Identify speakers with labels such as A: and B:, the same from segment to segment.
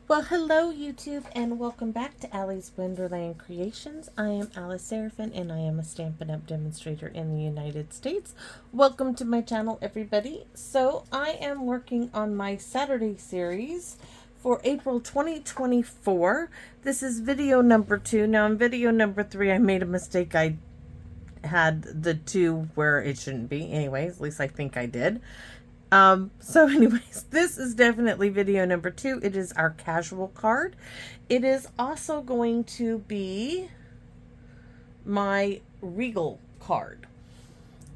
A: Well, hello YouTube, and welcome back to Allie's Wonderland Creations. I am Alice Seraphin, and I am a Stampin' Up! Demonstrator in the United States. Welcome to my channel, everybody. So, I am working on my Saturday series for April 2024. This is video number 2. Now, in video number 3, I made a mistake. I had the 2 where it shouldn't be. Anyways, at least I think I did. So anyways, this is definitely video number 2. It is our casual card. It is also going to be my Regal card.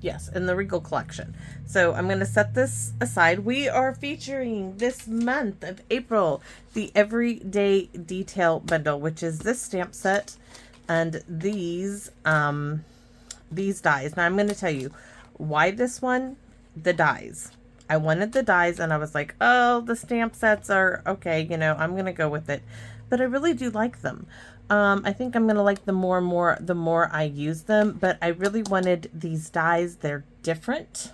A: Yes, in the Regal collection. So I'm going to set this aside. We are featuring this month of April the Everyday Detail Bundle, which is this stamp set and these dies. Now I'm going to tell you why this one, the dies. I wanted the dies, and I was like, oh, the stamp sets are okay, you know, I'm going to go with it. But I really do like them. I think I'm going to like them more and more the more I use them. But I really wanted these dies. They're different.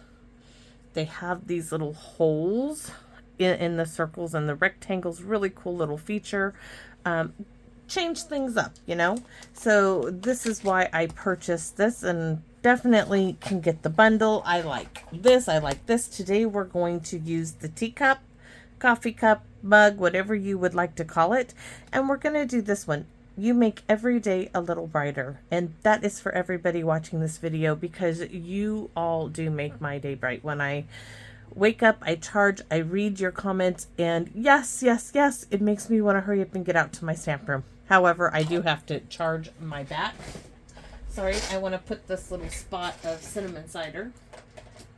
A: They have these little holes in the circles and the rectangles. Really cool little feature. Change things up, you know. So this is why I purchased this, and definitely can get the bundle. I like this. I like this. Today we're going to use the teacup, coffee cup, mug, whatever you would like to call it. And we're going to do this one. You make every day a little brighter. And that is for everybody watching this video, because you all do make my day bright. When I wake up, I charge, I read your comments, and yes, yes, yes, it makes me want to hurry up and get out to my stamp room. However, I do have to charge my back. Sorry, I want to put this little spot of cinnamon cider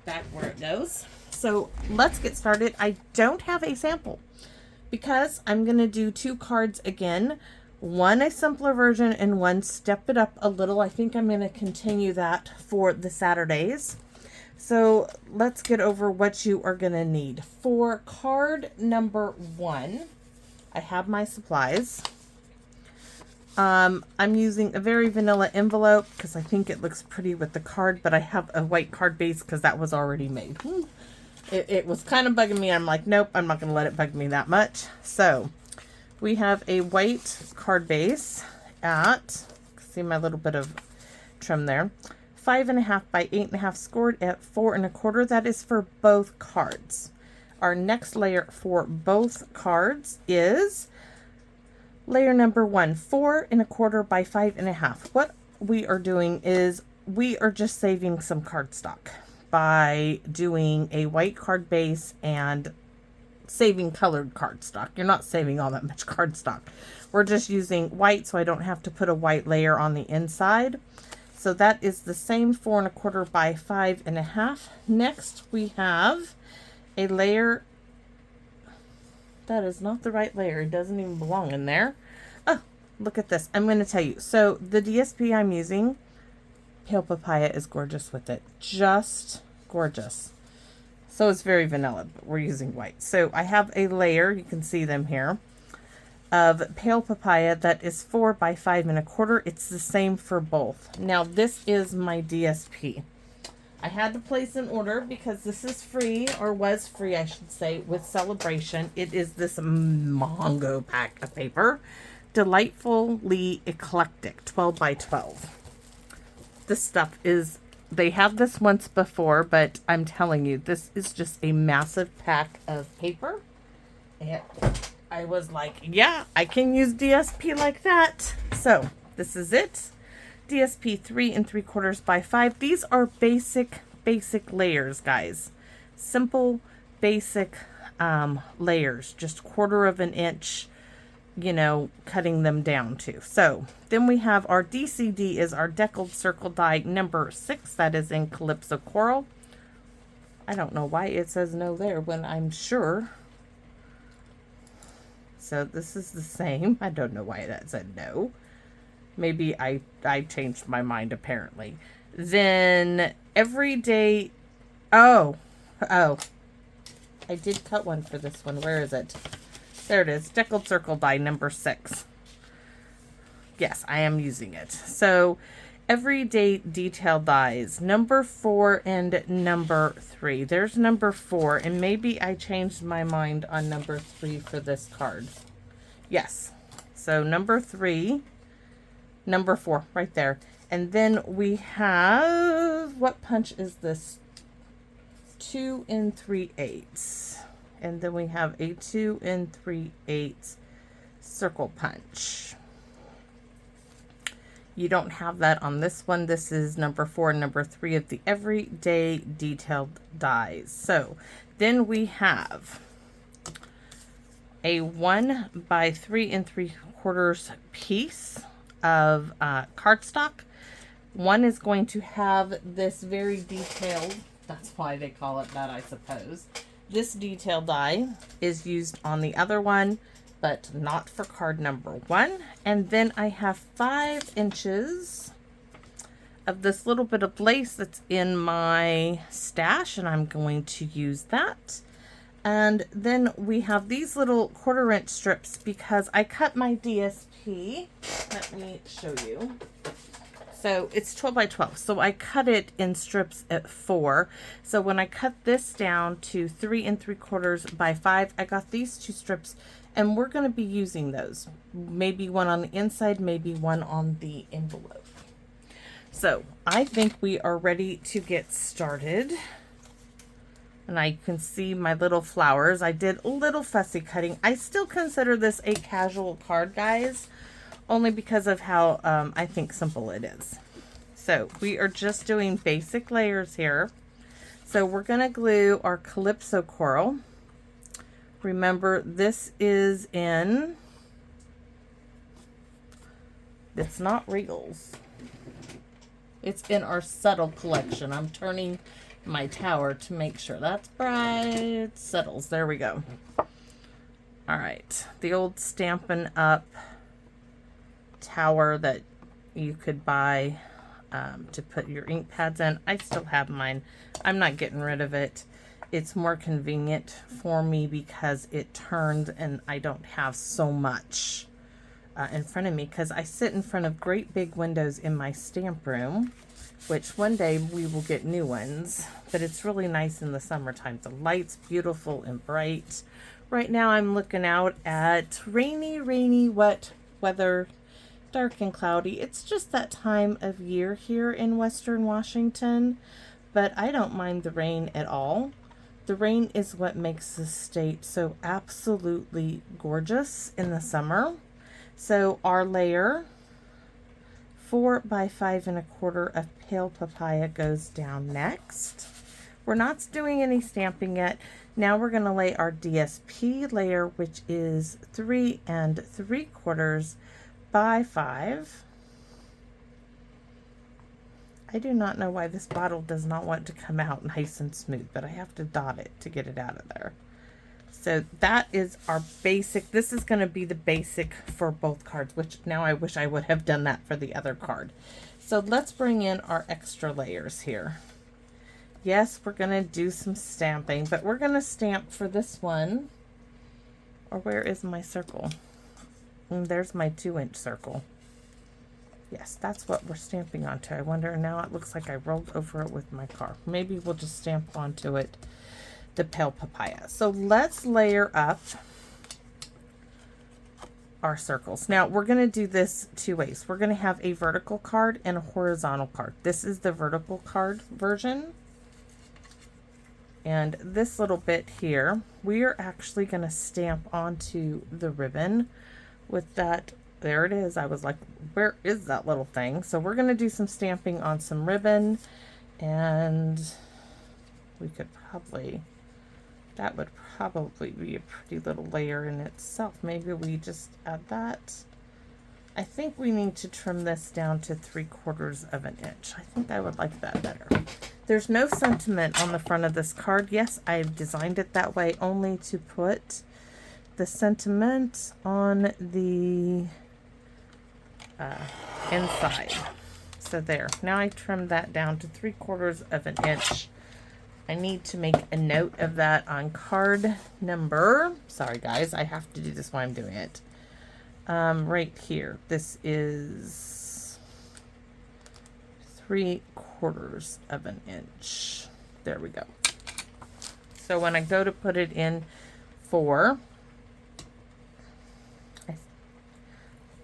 A: back where it goes. So let's get started. I don't have a sample because I'm going to do 2 cards again. One a simpler version and one step it up a little. I think I'm going to continue that for the Saturdays. So let's get over what you are going to need. For card number 1, I have my supplies. I'm using a very vanilla envelope because I think it looks pretty with the card, but I have a white card base because that was already made. It was kind of bugging me. I'm like, nope, I'm not going to let it bug me that much. So we have a white card base at, see my little bit of trim there, 5.5 by 8.5 scored at 4 1/4. That is for both cards. Our next layer for both cards is layer number 1, 4 1/4 by 5.5. What we are doing is we are just saving some cardstock by doing a white card base and saving colored cardstock. You're not saving all that much cardstock. We're just using white so I don't have to put a white layer on the inside. So that is the same 4 1/4 by 5.5. Next we have a layer. That is not the right layer. It doesn't even belong in there. Oh, look at this. I'm going to tell you. So the DSP I'm using, Pale Papaya, is gorgeous with it. Just gorgeous. So it's very vanilla, but we're using white. So I have a layer, you can see them here, of Pale Papaya that is 4 by 5 1/4. It's the same for both. Now this is my DSP. I had to place an order because this is free, or was free, I should say, with Celebration. It is this Mongo pack of paper. Delightfully Eclectic, 12 by 12. This stuff is, they have this once before, but I'm telling you, this is just a massive pack of paper. And I was like, yeah, I can use DSP like that. So this is it. DSP 3 3/4 by 5. These are basic layers, guys. Simple, basic layers. Just 1/4 of an inch, you know, cutting them down to. So then we have our DCD is our Deckled Circle die number 6. That is in Calypso Coral. I don't know why it says no there when I'm sure. So this is the same. I don't know why that said no. Maybe I changed my mind, apparently. Then Everyday, oh, I did cut one for this one. Where is it? There it is. Deckled Circle die number 6. Yes, I am using it. So Everyday Detail dies number 4 and number 3. There's number 4, and maybe I changed my mind on number 3 for this card. Yes. So number 3, number 4, right there. And then we have, what punch is this? 2 3/8. And then we have a 2 3/8 circle punch. You don't have that on this one. This is number 4 and number 3 of the Everyday Detailed dies. So then we have a 1 by 3 3/4 piece of cardstock. One is going to have this very detailed, that's why they call it that, I suppose. This detail die is used on the other one, but not for card number 1. And then I have 5 inches of this little bit of lace that's in my stash, and I'm going to use that. And then we have these little 1/4 inch strips because I cut my DSP. Let me show you. So it's 12 by 12. So I cut it in strips at 4. So when I cut this down to 3 3/4 by 5, I got these 2 strips, and we're going to be using those. Maybe one on the inside, maybe one on the envelope. So I think we are ready to get started. And I can see my little flowers. I did a little fussy cutting. I still consider this a casual card, guys, only because of how I think simple it is. So we are just doing basic layers here. So we're going to glue our Calypso Coral. Remember, this is in, it's not Regals. It's in our Subtle collection. I'm turning my tower to make sure that's bright. Settles. There we go. All right. The old Stampin'Up tower that you could buy to put your ink pads in. I still have mine. I'm not getting rid of it. It's more convenient for me because it turns and I don't have so much in front of me, because I sit in front of great big windows in my stamp room, which one day we will get new ones, but it's really nice in the summertime. The light's beautiful and bright. Right now I'm looking out at rainy, wet weather, dark and cloudy. It's just that time of year here in Western Washington, but I don't mind the rain at all. The rain is what makes the state so absolutely gorgeous in the summer. So our layer 4 by 5 1/4 of pale papaya goes down next. We're not doing any stamping yet. Now we're going to lay our DSP layer, which is 3 3/4 by 5. I do not know why this bottle does not want to come out nice and smooth, but I have to dot it to get it out of there. So that is our basic. This is going to be the basic for both cards, which now I wish I would have done that for the other card. So let's bring in our extra layers here. Yes, we're going to do some stamping, but we're going to stamp for this one. Or where is my circle? And there's my 2-inch circle. Yes, that's what we're stamping onto. I wonder, now it looks like I rolled over it with my car. Maybe we'll just stamp onto it the pale papaya. So let's layer up our circles. Now we're going to do this 2 ways. We're going to have a vertical card and a horizontal card. This is the vertical card version. And this little bit here, we are actually going to stamp onto the ribbon with that. There it is. I was like, where is that little thing? So we're going to do some stamping on some ribbon, and we could probably, that would probably be a pretty little layer in itself. Maybe we just add that. I think we need to trim this down to 3/4 of an inch. I think I would like that better. There's no sentiment on the front of this card. Yes, I've designed it that way only to put the sentiment on the inside. So there. Now I trimmed that down to 3/4 of an inch. I need to make a note of that on card number. Sorry guys, I have to do this while I'm doing it. Right here. This is 3/4 of an inch. There we go. So when I go to put it in for, I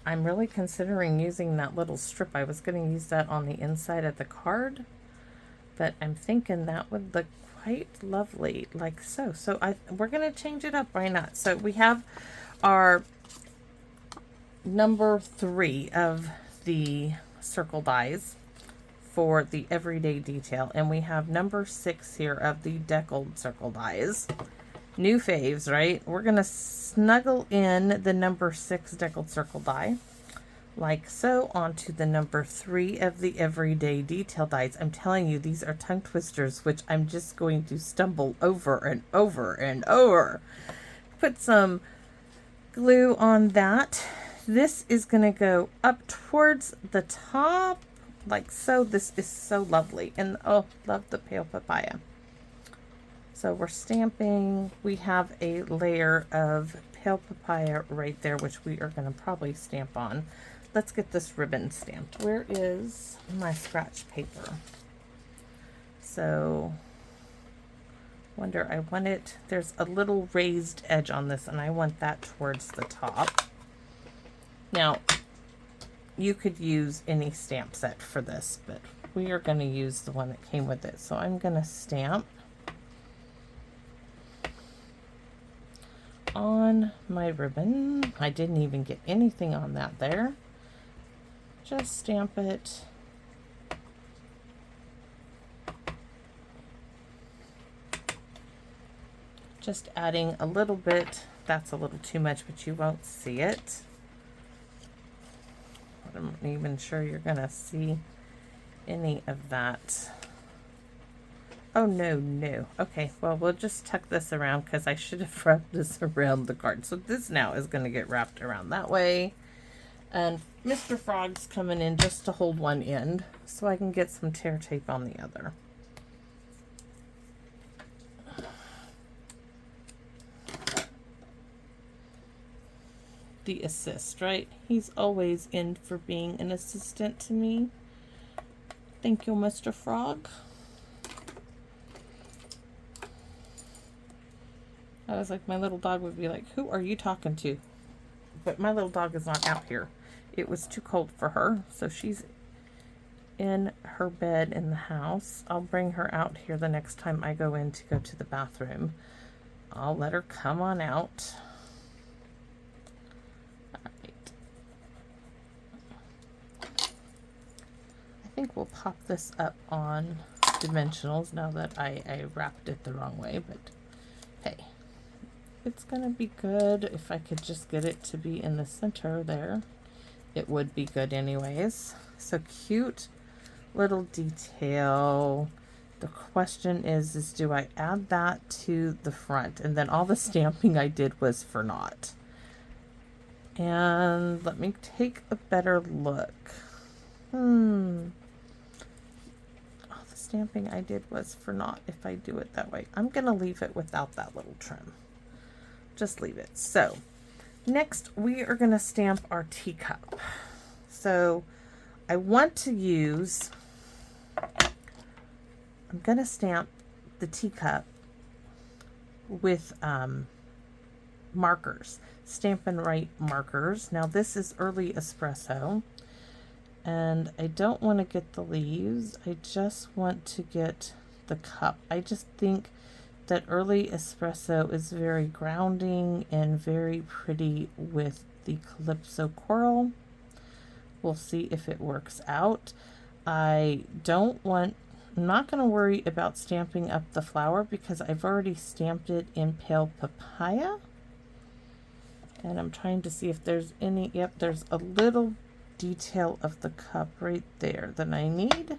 A: I'm really considering using that little strip. I was going to use that on the inside of the card, but I'm thinking that would look quite lovely like so. So we're going to change it up. Why not? So we have our number 3 of the circle dies for the everyday detail, and we have number 6 here of the Deckled circle dies. New faves, right? We're gonna snuggle in the number 6 Deckled circle die like so onto the number 3 of the everyday detail dies. I'm telling you, these are tongue twisters, which I'm just going to stumble over and over and over. Put some glue on that. This is going to go up towards the top like so. This is so lovely. And oh, love the pale papaya. So we're stamping. We have a layer of pale papaya right there, which we are going to probably stamp on. Let's get this ribbon stamped. Where is my scratch paper? So wonder, I want it, there's a little raised edge on this, and I want that towards the top. Now, you could use any stamp set for this, but we are going to use the one that came with it. So I'm going to stamp on my ribbon. I didn't even get anything on that there. Just stamp it. Just adding a little bit. That's a little too much, but you won't see it. I'm not even sure you're gonna see any of that. Oh no. Okay, well, we'll just tuck this around because I should have wrapped this around the card. So this now is gonna get wrapped around that way. And Mr. Frog's coming in just to hold one end so I can get some tear tape on the other. The assist, right? He's always in for being an assistant to me. Thank you, Mr. Frog. I was like, my little dog would be like, who are you talking to? But my little dog is not out here. It was too cold for her, so she's in her bed in the house. I'll bring her out here the next time I go in to go to the bathroom. I'll let her come on out. I think we'll pop this up on dimensionals now that I wrapped it the wrong way, but hey, it's gonna be good. If I could just get it to be in the center there, it would be good anyways. So cute little detail. The question is do I add that to the front? And then all the stamping I did was for naught. And let me take a better look. Stamping I did was for naught if I do it that way. I'm gonna leave it without that little trim. Just leave it. So next we are gonna stamp our teacup. So I want to use, I'm gonna stamp the teacup with markers, Stampin' Write markers. Now this is early espresso. And I don't want to get the leaves. I just want to get the cup. I just think that early espresso is very grounding and very pretty with the Calypso Coral. We'll see if it works out. I'm not going to worry about stamping up the flower because I've already stamped it in pale papaya. And I'm trying to see if there's any, yep, there's a little detail of the cup right there that I need.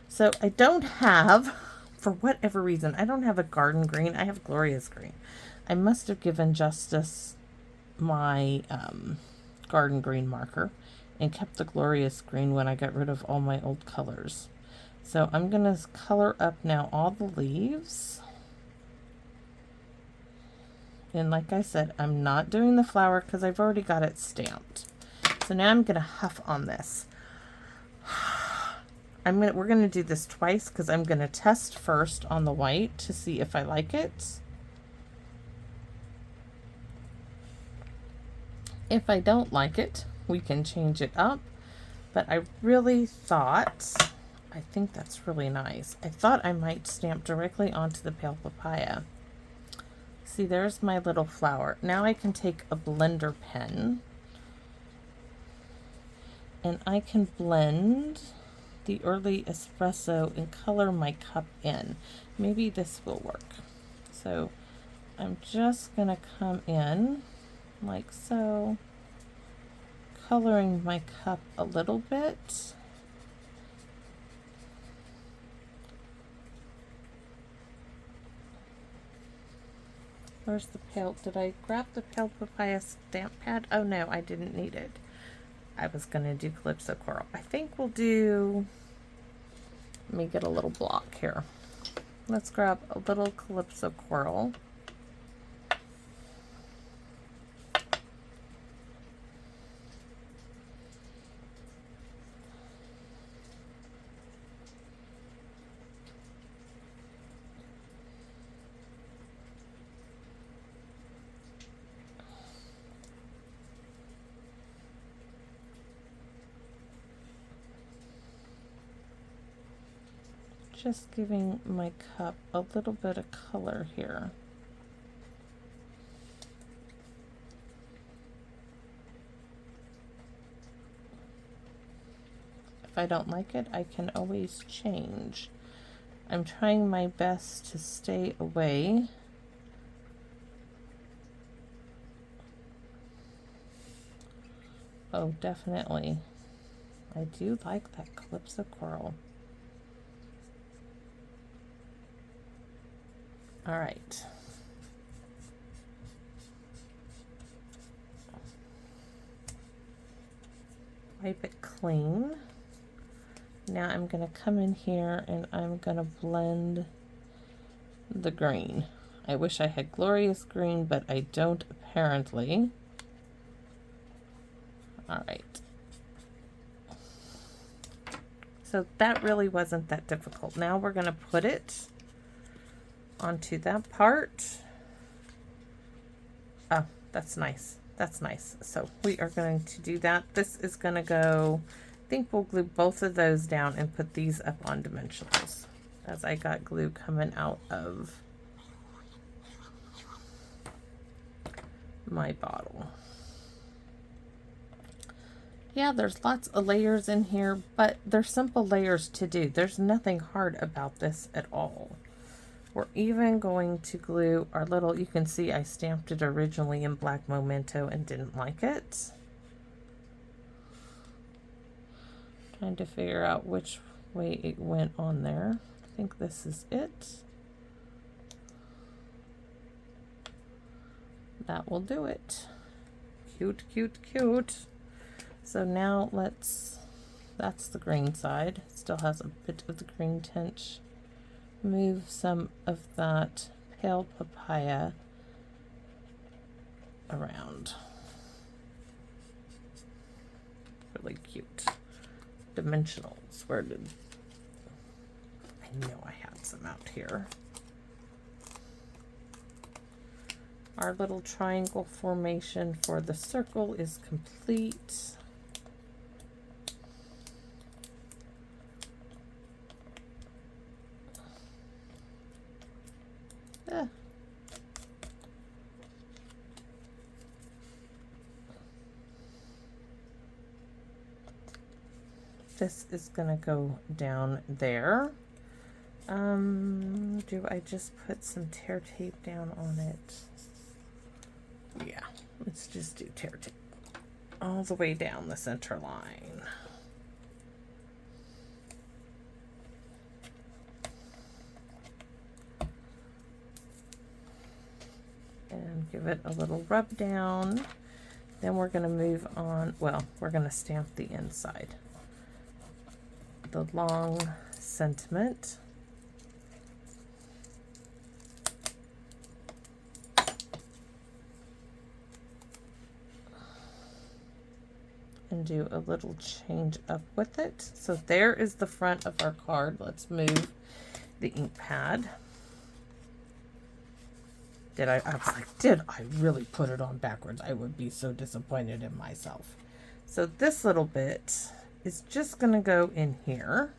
A: So I don't have, for whatever reason, I don't have a garden green. I have glorious green. I must have given Justice my garden green marker and kept the glorious green when I got rid of all my old colors. So I'm gonna color up now all the leaves. And like I said, I'm not doing the flower because I've already got it stamped. So now I'm going to huff on this. We're going to do this twice because I'm going to test first on the white to see if I like it. If I don't like it, we can change it up. But I really thought, I think that's really nice. I thought I might stamp directly onto the pale papaya. See, there's my little flower. Now I can take a blender pen and I can blend the early espresso and color my cup in. Maybe this will work. So I'm just gonna come in like so, coloring my cup a little bit. Where's the pale? Did I grab the pale papaya stamp pad? Oh no, I didn't need it. I was gonna do Calypso Coral. I think we'll do, let me get a little block here. Let's grab a little Calypso Coral. Just giving my cup a little bit of color here. If I don't like it, I can always change. I'm trying my best to stay away. Oh, definitely. I do like that Calypso Coral. All right. Wipe it clean. Now I'm going to come in here and I'm going to blend the green. I wish I had glorious green, but I don't apparently. All right. So that really wasn't that difficult. Now we're going to put it onto that part. Oh, that's nice. That's nice. So we are going to do that. This is going to go, I think we'll glue both of those down and put these up on dimensionals, as I got glue coming out of my bottle. Yeah, there's lots of layers in here, but they're simple layers to do. There's nothing hard about this at all. We're even going to glue our little, you can see I stamped it originally in black memento and didn't like it. Trying to figure out which way it went on there. I think this is it. That will do it. Cute, cute, cute. So now that's the green side. Still has a bit of the green tint. Move some of that pale papaya around. Really cute. Dimensionals. Where did I know I had some out here? Our little triangle formation for the circle is complete. This is gonna go down there. Do I just put some tear tape down on it? Yeah, let's just do tear tape all the way down the center line. And give it a little rub down. Then we're going to move on. Well, we're going to stamp the inside. The long sentiment. And do a little change up with it. So there is the front of our card. Let's move the ink pad. I was like, did I really put it on backwards? I would be so disappointed in myself. So this little bit is just going to go in here.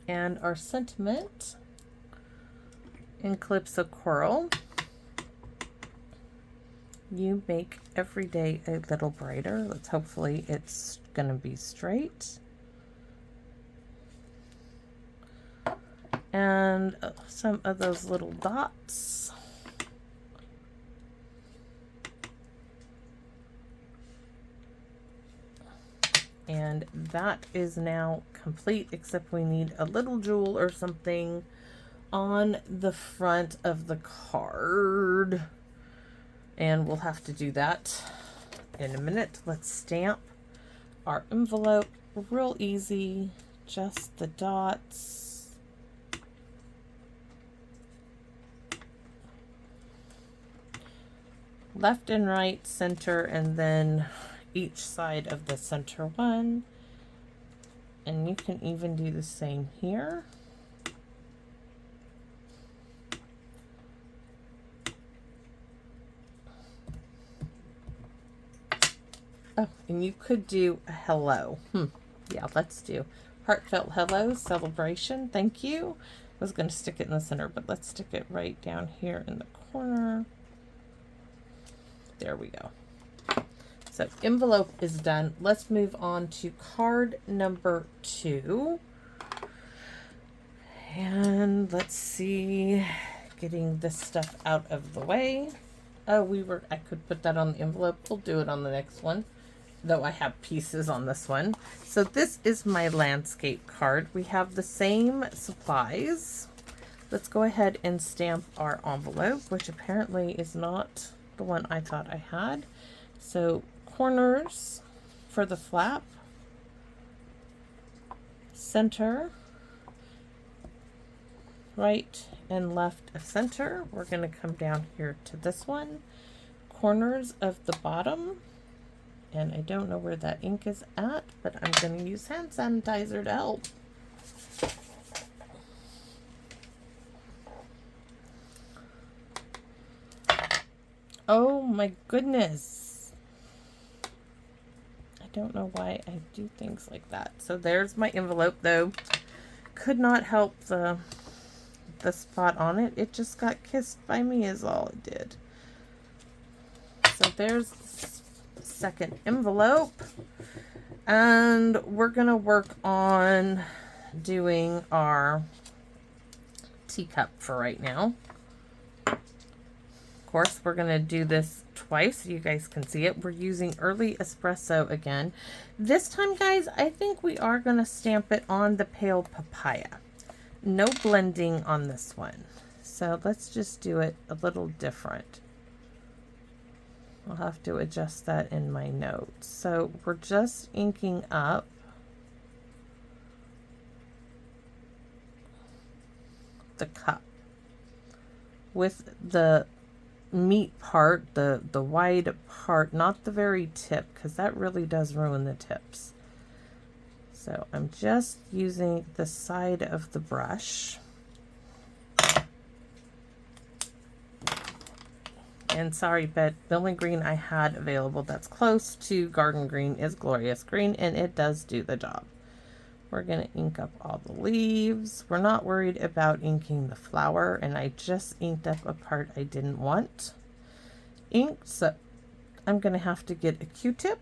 A: And our sentiment in Calypso Coral, you make every day a little brighter. Let's hopefully it's gonna be straight. And some of those little dots. And that is now complete, except we need a little jewel or something on the front of the card. And we'll have to do that in a minute. Let's stamp our envelope. Real easy, just the dots. Left and right, center, and then each side of the center one. And you can even do the same here. Oh, and you could do a hello. Yeah, let's do heartfelt hello celebration. Thank you. I was going to stick it in the center, but let's stick it right down here in the corner. There we go. So envelope is done. Let's move on to card number 2. And let's see, getting this stuff out of the way. Oh, I could put that on the envelope. We'll do it on the next one, though I have pieces on this one. So this is my landscape card. We have the same supplies. Let's go ahead and stamp our envelope, which apparently is not the one I thought I had. So corners for the flap, center, right and left of center. We're going to come down here to this one, corners of the bottom, and I don't know where that ink is at, but I'm going to use hand sanitizer to help. Oh my goodness. I don't know why I do things like that. So there's my envelope, though. Could not help the spot on it. It just got kissed by me is all it did. So there's the second envelope. And we're going to work on doing our teacup for right now. Of course, we're going to do this twice so you guys can see it. We're using early espresso again. This time, guys, I think we are going to stamp it on the pale papaya. No blending on this one. So let's just do it a little different. I'll have to adjust that in my notes. So we're just inking up the cup with the meat part, the wide part, not the very tip, because that really does ruin the tips. So I'm just using the side of the brush. And sorry, but the only green I had available that's close to garden green is Glorious Green, and it does do the job. We're going to ink up all the leaves. We're not worried about inking the flower, and I just inked up a part I didn't want inked, so I'm going to have to get a Q-tip.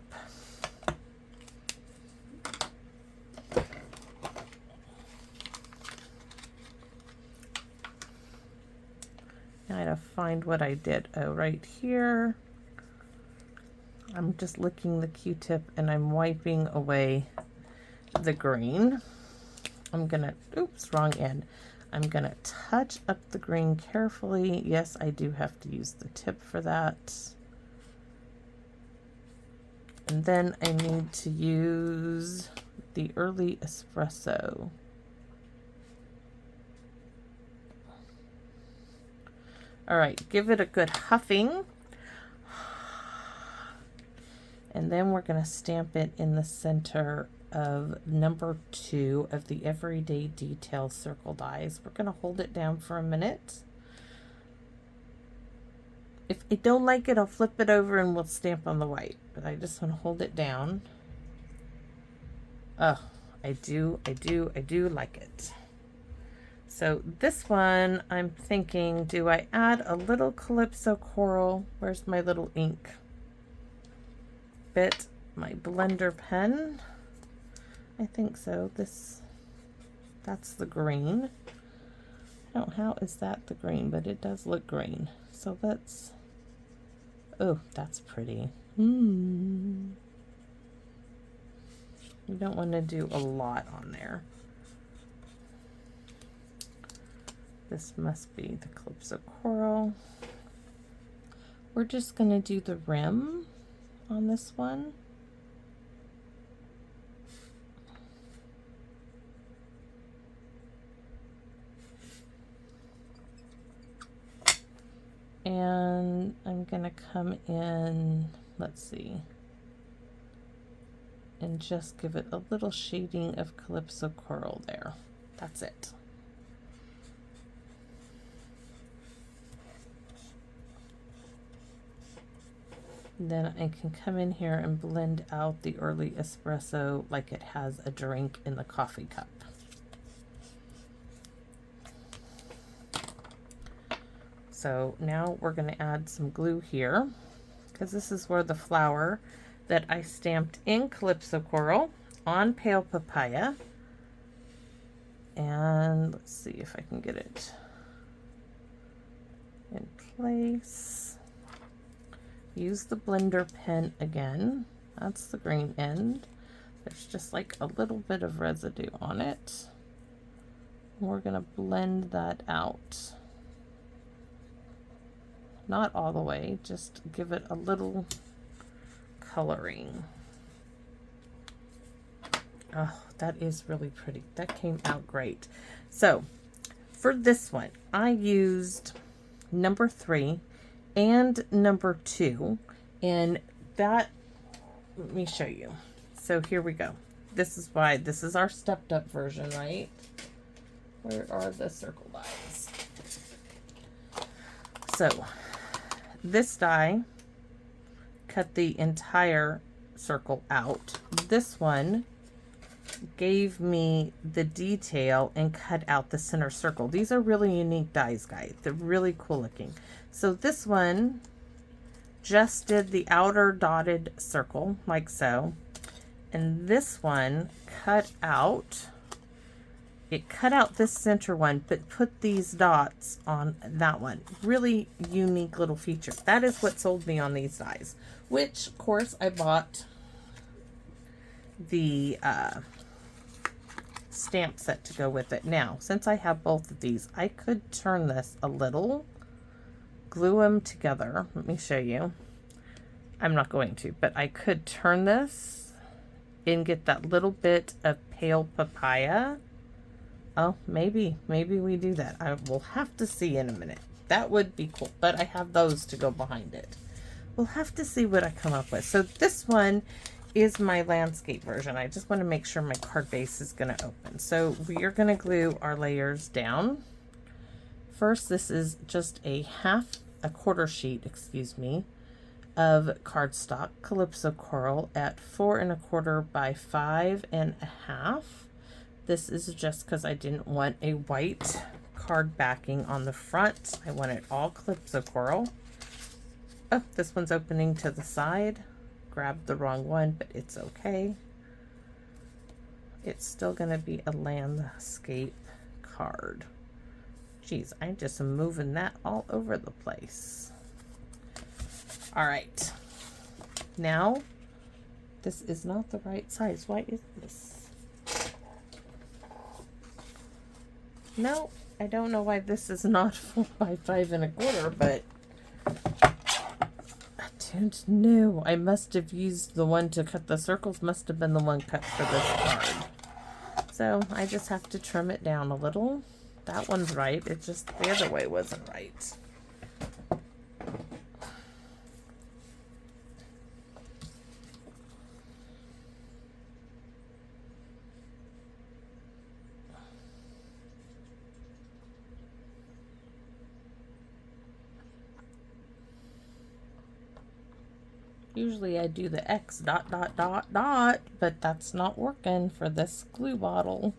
A: I gotta find what I did. Oh, right here. I'm just licking the Q-tip and I'm wiping away the green. I'm gonna, oops, wrong end. I'm gonna touch up the green carefully. Yes, I do have to use the tip for that. And then I need to use the early espresso. All right, give it a good huffing. And then we're going to stamp it in the center of number 2 of the Everyday Detail Circle dies. We're going to hold it down for a minute. If I don't like it, I'll flip it over and we'll stamp on the white. But I just want to hold it down. Oh, I do like it. So this one, I'm thinking, do I add a little Calypso Coral? Where's my little ink bit? My blender pen? I think so. That's the green. I don't know how is that the green, but it does look green. So let's, oh, that's pretty. We don't want to do a lot on there. This must be the Calypso Coral. We're just going to do the rim on this one. And I'm going to come in, let's see, and just give it a little shading of Calypso Coral there. That's it. Then I can come in here and blend out the early espresso like it has a drink in the coffee cup. So now we're going to add some glue here, because this is where the flower that I stamped in Calypso Coral on Pale Papaya. And let's see if I can get it in place. Use the blender pen again. That's the green end. There's just like a little bit of residue on it. We're going to blend that out. Not all the way, just give it a little coloring. Oh, that is really pretty. That came out great. So for this one, I used number 3 and number 2, and that, let me show you. So here we go. This is why this is our stepped up version, right? Where are the circle dies? So this die cut the entire circle out. This one gave me the detail and cut out the center circle. These are really unique dies, guys. They're really cool looking. So this one just did the outer dotted circle like so, and this one cut out, it cut out this center one but put these dots on that one. Really unique little feature. That is what sold me on these dies, which of course I bought the stamp set to go with it. Now since I have both of these, I could turn this a little, glue them together. Let me show you. I'm not going to, but I could turn this and get that little bit of Pale Papaya. Oh, maybe we do that. I will have to see in a minute. That would be cool, but I have those to go behind it. We'll have to see what I come up with. So this one is my landscape version. I just want to make sure my card base is going to open. So we are going to glue our layers down. First, this is just a quarter sheet, excuse me, of cardstock Calypso Coral at 4 1/4 by 5 1/2. This is just because I didn't want a white card backing on the front. I want it all Calypso Coral. Oh, this one's opening to the side. Grabbed the wrong one, but it's okay. It's still going to be a landscape card. Geez, I'm just moving that all over the place. All right. Now, this is not the right size. Why is this? No, I don't know why this is not 4 by 5 1/4, but I don't know. I must have used the one to cut the circles, must have been the one cut for this card. So I just have to trim it down a little. That one's right. It just, the other way wasn't right. Usually I do the X dot dot dot dot, but that's not working for this glue bottle.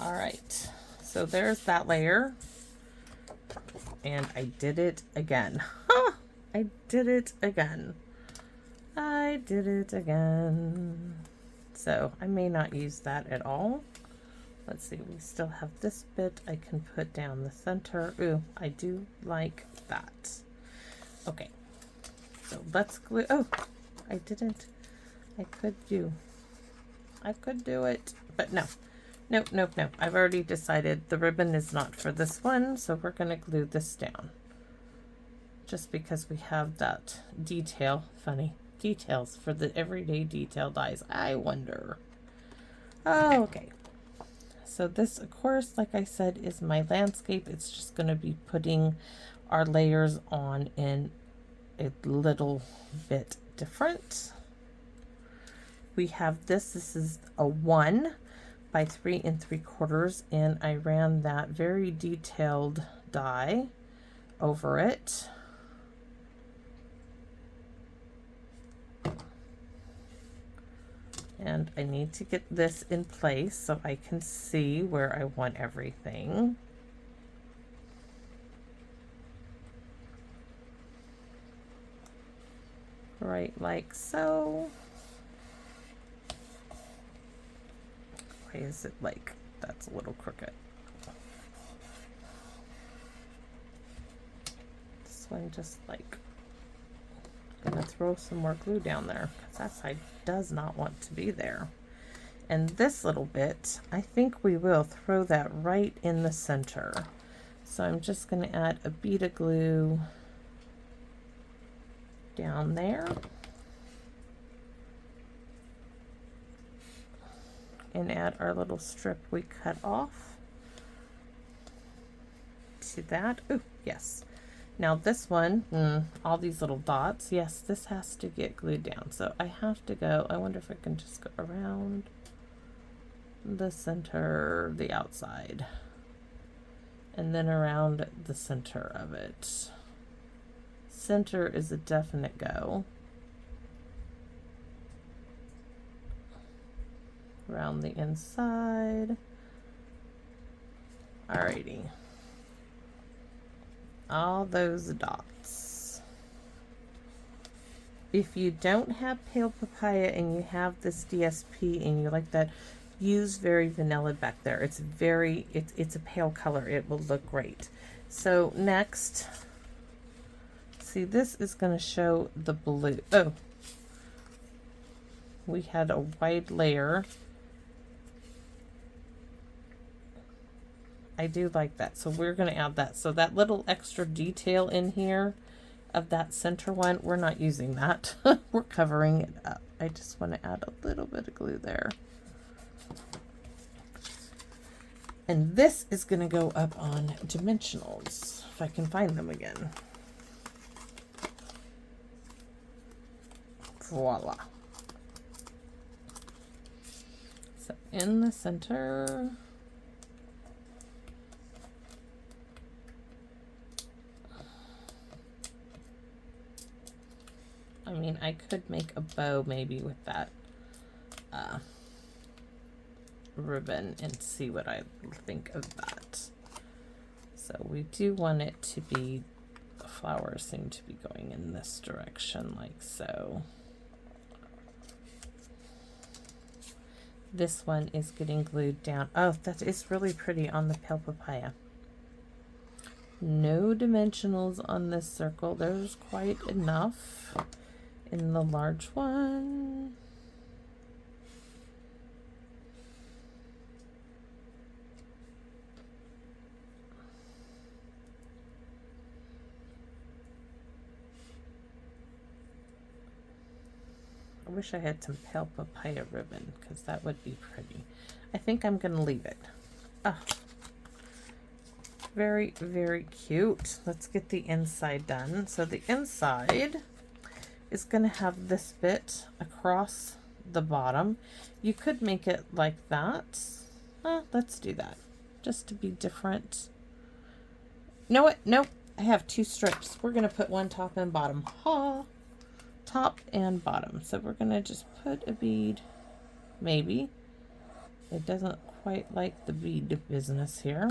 A: All right, so there's that layer. And I did it again. I did it again. I did it again. So I may not use that at all. Let's see, we still have this bit I can put down the center. Ooh, I do like that. Okay, so let's glue. Oh, I didn't. I could do it, but no. Nope, nope, nope. I've already decided the ribbon is not for this one, so we're going to glue this down. Just because we have that detail, funny details for the everyday detail dies. I wonder. Oh, okay. So this, of course, like I said, is my landscape. It's just going to be putting our layers on in a little bit different. We have this. This is a 1 by 3 3/4, and I ran that very detailed die over it. And I need to get this in place so I can see where I want everything. Right, like so. Why is it like that's a little crooked? This one just like gonna throw some more glue down there because that side does not want to be there. And this little bit, I think we will throw that right in the center. So I'm just gonna add a bead of glue down there. And add our little strip we cut off to that. Oh, yes. Now this one, all these little dots, yes, this has to get glued down. So I have to go, I wonder if I can just go around the center, the outside, and then around the center of it. Center is a definite go. Around the inside. Alrighty. All those dots. If you don't have pale papaya and you have this DSP and you like that, use very vanilla back there. It's very, it's a pale color. It will look great. So next, see, this is going to show the blue. Oh, we had a wide layer. I do like that, so we're going to add that. So that little extra detail in here of that center one, we're not using that. We're covering it up. I just want to add a little bit of glue there. And this is going to go up on dimensionals, if I can find them again. Voila. So in the center. I mean, I could make a bow maybe with that ribbon and see what I think of that. So we do want it to be, the flowers seem to be going in this direction like so. This one is getting glued down. Oh, that is really pretty on the pale papaya. No dimensionals on this circle. There's quite enough in the large one. I wish I had some pale papaya ribbon because that would be pretty. I think I'm going to leave it. Oh, very, very cute. Let's get the inside done. So the inside is going to have this bit across the bottom. You could make it like that. Let's do that just to be different. Know what? Nope. I have 2 strips. We're going to put one top and bottom. Ha! Top and bottom. So we're going to just put a bead, maybe. It doesn't quite like the bead business here.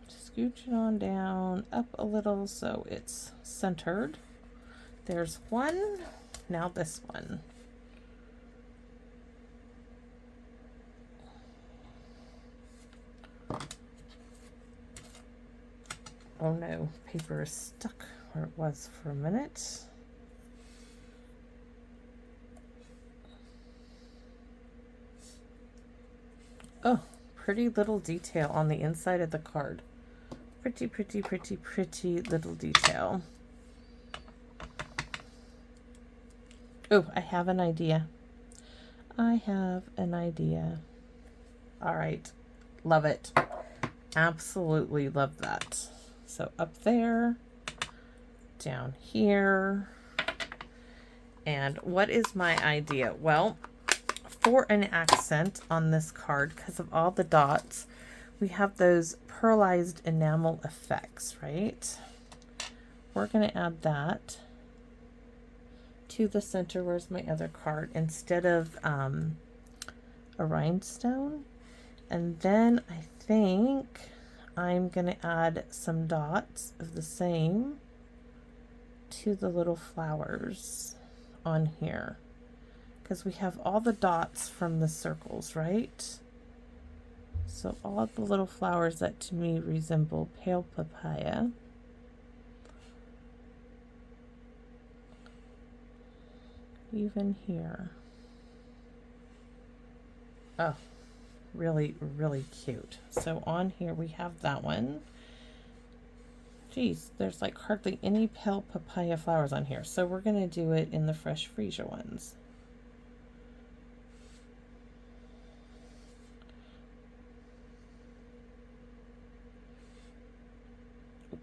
A: Scooch it on down, up a little so it's centered. There's one. Now this one. Oh no, paper is stuck where it was for a minute. Oh, pretty little detail on the inside of the card. Pretty, pretty, pretty, pretty little detail. Oh, I have an idea. I have an idea. All right, love it. Absolutely love that. So up there, down here. And what is my idea? Well, for an accent on this card, because of all the dots, we have those pearlized enamel effects, right? We're going to add that to the center. Where's my other card? Instead of a rhinestone. And then I think I'm going to add some dots of the same to the little flowers on here, because we have all the dots from the circles, right? So all the little flowers that to me resemble pale papaya. Even here. Oh, really, really cute. So on here we have that one. Geez, there's like hardly any pale papaya flowers on here. So we're going to do it in the fresh freesia ones.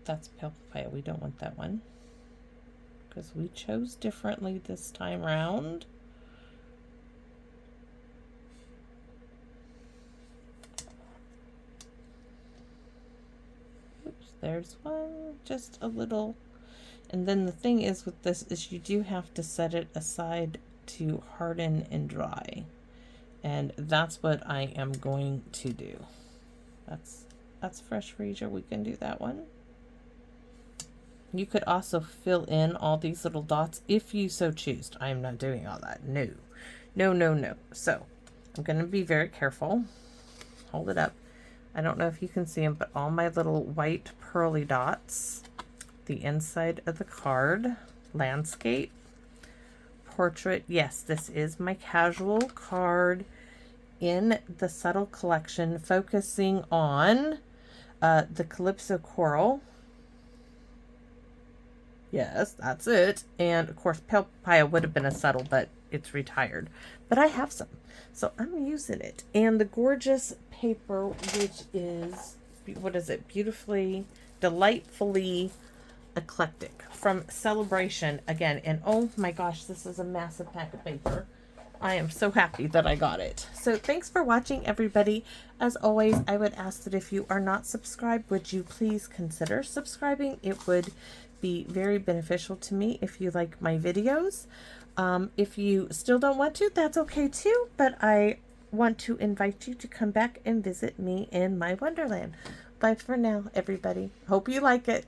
A: That's pale papaya. We don't want that one because we chose differently this time round. Oops, there's one, just a little. And then the thing is with this is you do have to set it aside to harden and dry. And that's what I am going to do. That's fresh freesia. We can do that one. You could also fill in all these little dots if you so choose. I'm not doing all that. No, no, no, no. So I'm going to be very careful. Hold it up. I don't know if you can see them, but all my little white pearly dots, the inside of the card, landscape, portrait. Yes, this is my casual card in the Subtle collection, focusing on the Calypso Coral. Yes, that's it. And of course, pale papaya would have been a subtle, but it's retired. But I have some, so I'm using it. And the gorgeous paper, which is, what is it? Beautifully, delightfully eclectic from Celebration again. And oh my gosh, this is a massive pack of paper. I am so happy that I got it. So thanks for watching, everybody. As always, I would ask that if you are not subscribed, would you please consider subscribing? It would be very beneficial to me if you like my videos. If you still don't want to, that's okay too, but I want to invite you to come back and visit me in my wonderland. Bye for now, everybody. Hope you like it.